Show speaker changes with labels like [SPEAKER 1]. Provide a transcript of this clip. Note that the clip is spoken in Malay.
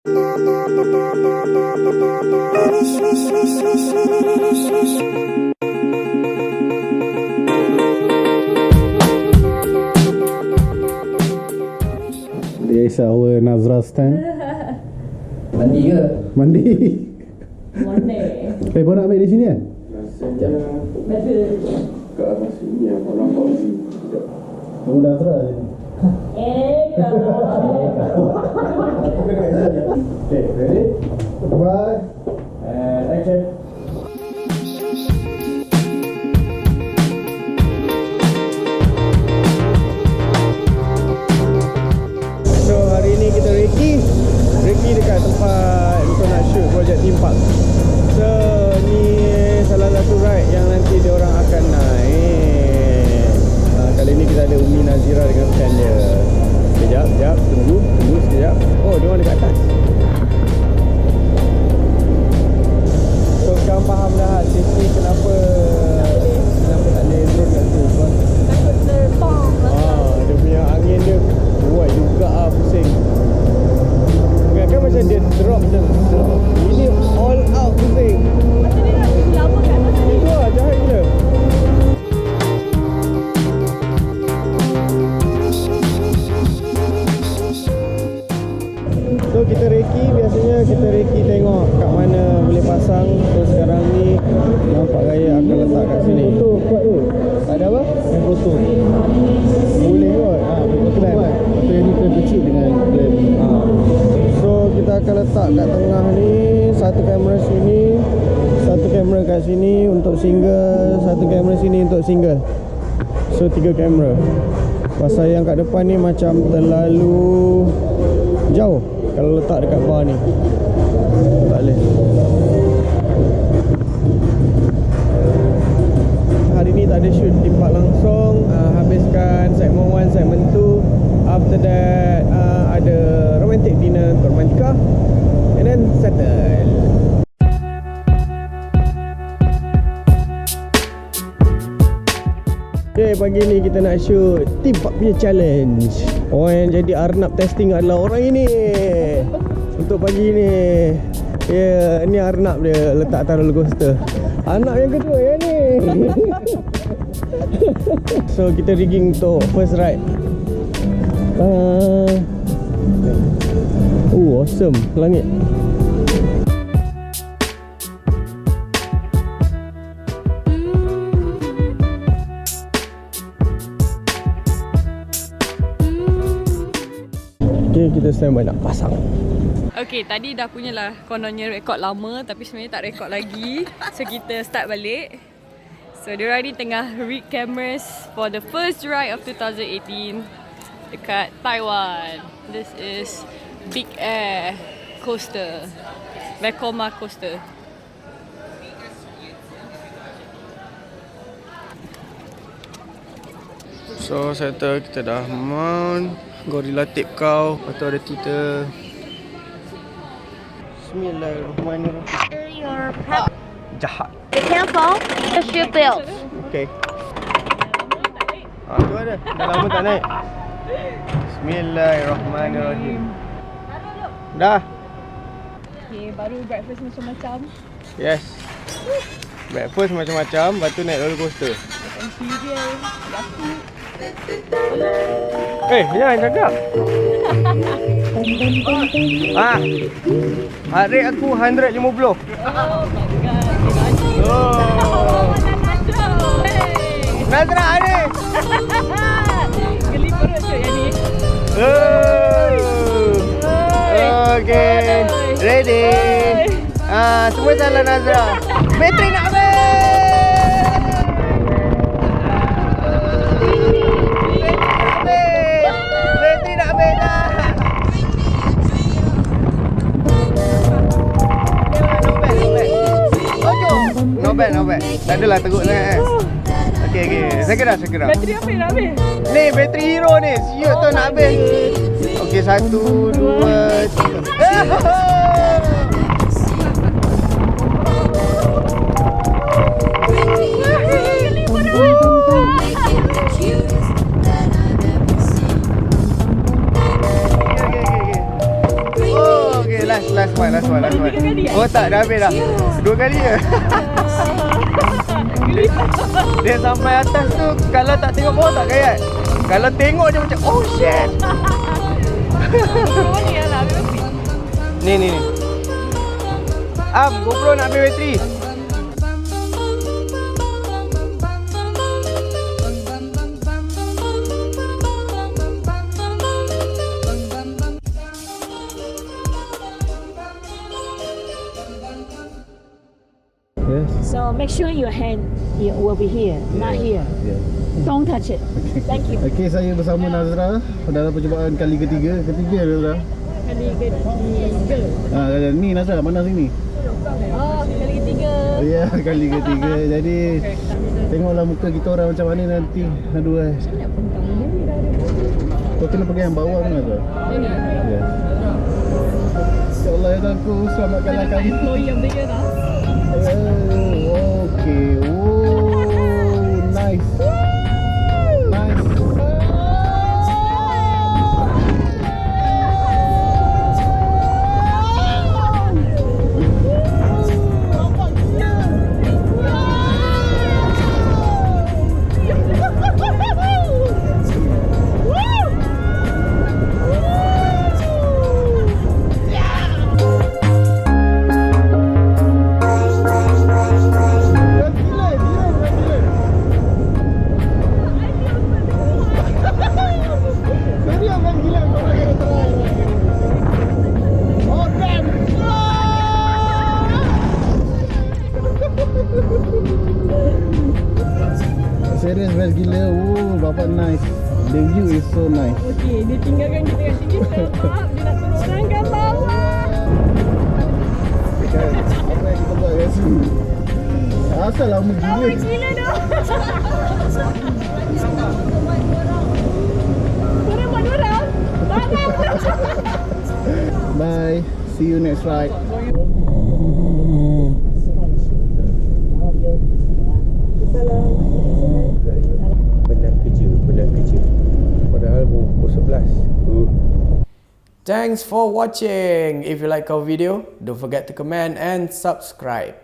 [SPEAKER 1] This is our Nazeera stand.
[SPEAKER 2] Mandi ke?
[SPEAKER 1] Mandi.
[SPEAKER 3] Mandi.
[SPEAKER 1] Kau nak ambil di sini kan?
[SPEAKER 2] Rasanya
[SPEAKER 3] Betul.
[SPEAKER 2] ke arah sini yang orang bawa sini.
[SPEAKER 1] Kamu Nazeera je. Okay, ready? Bye. And action. So hari ni kita Reki dekat tempat untuk nak shoot Projek Theme Park. So ni salah satu ride yang nanti diorang akan naik. Kali ni kita ada Ummi Nazeera dengan fan dia. Sekejap, tunggu sekejap. Oh, dia orang dekat atas. So sekarang faham dah safety kenapa tak boleh drone kat tu.
[SPEAKER 3] Takut terbang.
[SPEAKER 1] Dia punya angin dia kuat juga pusing. Kan macam dia drop macam ini all out pusing.
[SPEAKER 3] Macam ni nak lama kat atas ni.
[SPEAKER 1] Itu lah jahat gila. So kita reki, biasanya kita reki tengok kat mana boleh pasang. So sekarang ni nampak gaya akan letak kat sini. Foto kuat tu. Ada apa? Yang foto. Boleh kot. Foto kuat. Foto yang ni kena kecil dengan plan. So kita akan letak kat tengah ni satu kamera sini, satu kamera kat sini untuk single, satu kamera sini untuk single. So 3 kamera. Pasal yang kat depan ni macam terlalu jauh kalau letak dekat bawah ni. Tak boleh. Hari ni tak ada shoot theme park langsung. Habiskan segmen 1, segmen 2. After that ada romantic dinner untuk romantika. And then settle. Okay, pagi ni kita nak shoot theme park punya challenge. Orang yang jadi Arnab testing adalah orang ini. Untuk pagi ni. Ya, ni Arnab dia letak atas roller coaster. Arnab yang kedua ya ni. So kita rigging untuk first ride. Awesome langit. Okay, kita standby nak pasang.
[SPEAKER 3] Okay, tadi dah punyalah kononnya rekod lama tapi sebenarnya tak rekod lagi. So kita start balik. So diorang ni tengah rig cameras for the first ride of 2018 dekat Taiwan. This is Big Air Coaster, Vekoma Coaster. So settle, kita dah mount. Gorilla tape kau. Lepas tu ada kita. Bismillahirrahmanirrahim.
[SPEAKER 4] Your prep.
[SPEAKER 1] Jahat.
[SPEAKER 4] Be careful. The shoe built.
[SPEAKER 1] Okay. Tu ada. Dah lama tak naik. Bismillahirrahmanirrahim. Dah.
[SPEAKER 3] Okay, baru breakfast macam-macam.
[SPEAKER 1] Yes. Breakfast macam-macam. Lepas tu naik roller coaster.
[SPEAKER 3] Imperial, yaki.
[SPEAKER 1] Jangan cakap. Heart rate aku 150.
[SPEAKER 3] Oh my god.
[SPEAKER 1] Nazeera ni.
[SPEAKER 3] Geli perut tu yang ni.
[SPEAKER 1] Okay. Ready. Semua salah Nazeera. Bateri nak habis. Bateri nak habis dah. Not bad. Tak adalah teruk sangat kan. Okay. Segera.
[SPEAKER 3] Bateri apa yang nak habis?
[SPEAKER 1] Ni bateri hero ni. Siut tu nak habis. Okay, 1, 2, 3. last one.
[SPEAKER 3] Tiga kali
[SPEAKER 1] Oh tak, dah habis dah. 2 kali je. Dia sampai atas tu, kalau tak tengok bawah tak kayat. Kalau tengok je macam, oh shit.
[SPEAKER 3] GoPro ni lah, habis bateri.
[SPEAKER 1] Ni. GoPro nak habis bateri. Yes.
[SPEAKER 5] So make sure your hand will be here, not here.
[SPEAKER 1] Yeah.
[SPEAKER 5] Don't touch it. Thank you.
[SPEAKER 1] Okey, saya bersama Nazeera dalam percubaan kali ketiga. Nazeera.
[SPEAKER 5] Kali ketiga.
[SPEAKER 1] Ni Nazeera, mana sini?
[SPEAKER 5] Oh, kali ketiga.
[SPEAKER 1] Ya, kali ketiga. Jadi tengoklah muka kita orang macam mana nanti. Aduh. Kau kena pergi yang bawah kan Nazeera?
[SPEAKER 5] Ini.
[SPEAKER 1] Ya. InsyaAllah ya aku selamatkanlah kami.
[SPEAKER 5] Employee of the year dah.
[SPEAKER 1] Oh, okay. Oh, nice. Nice. Serius best gila. Oh, bapak nice. The view is so nice.
[SPEAKER 5] Okey, dia tinggalkan kita kat sini. Sebab dia nak turun orang kat bawah.
[SPEAKER 1] Kan, apa yang kita buat kat sini? Asal lama gila.
[SPEAKER 5] Lama gila dah. Korang buat dorang?
[SPEAKER 1] Bye. See you next ride. Benar kerja. Padahal pukul 11. Thanks for watching. If you like our video, don't forget to comment and subscribe.